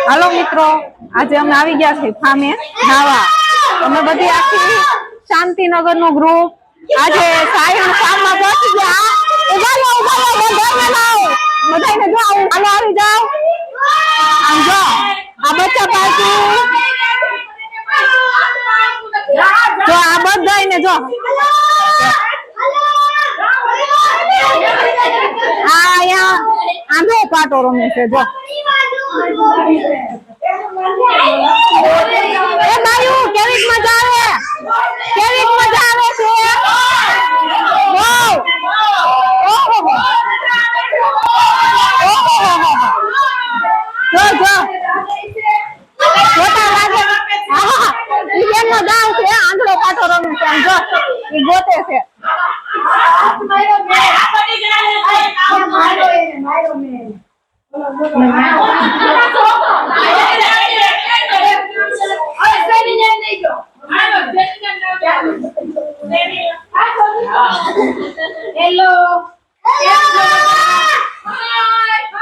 હાલો મિત્રો, આજે અમે આવી ગયા છે ફામે નાવા. અમે બધી આખી શાંતિનગર નું ગ્રુપ આજે સાયણ ફાર્મમાં પહોંચી ગયા. બધાને જો હાલો આવી જાઓ. આમ જો આ બચ્ચા પાર્ટી જો આ બધાને જો આંધો પાટો રમે છે જો. એ બાયુ કેવી મજા આવે, કેવી મજા આવે છે. જો જો જોતા લાગે. હા ઈ બેનનો દાવ છે, આંધળો પાટો રમે છે. જો ઈ ગોતે છે.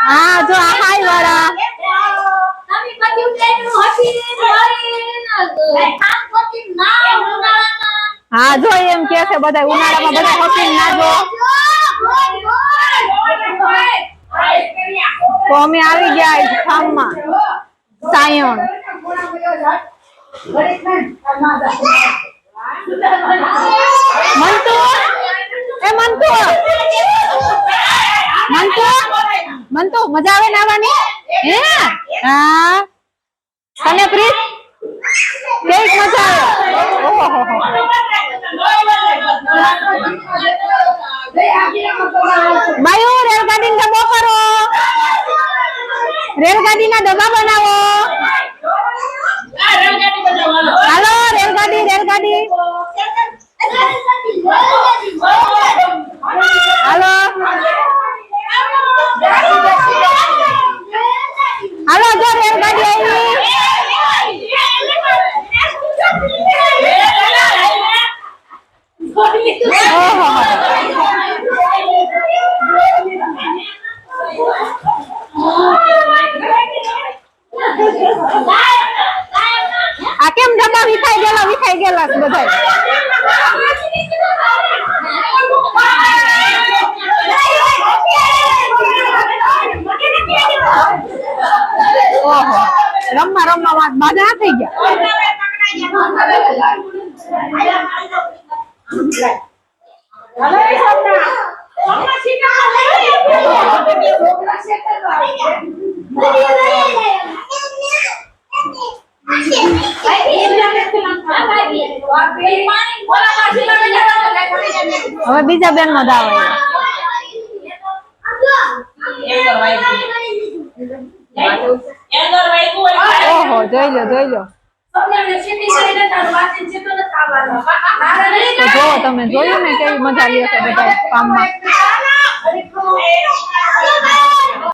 હા જો આ હાય વાળા હા જો એમ કે છે બધા ઉનાળામાં બધા હોપીને નાજો. તો અમે આવી ગયા ફાર્મમાં સાયણ. મંતુ એ મંતુ મંતુ મંતુ મજા આવે નાવાની? હે હા તને પ્રીત કેવી મજા આવે? ઓહો બાયુ રેલગાડી ડબ્બો કરો, રેલગાડી ના ડબ્બા બનાવો. હાલો રેલગાડી રેલગાડી હાલો હાલો જો રેલગાડી આવી. આ કેમ ડબ્બા વિખાઈ ગયેલા બધા. ઓહો રમવા વાત બાધા થઈ ગયા. હવે બીજા બેન નો દાવ ઓહો જોઈ લો તો જો તમે જોયું ને કેવી મજા લે છે બધા કામમાં.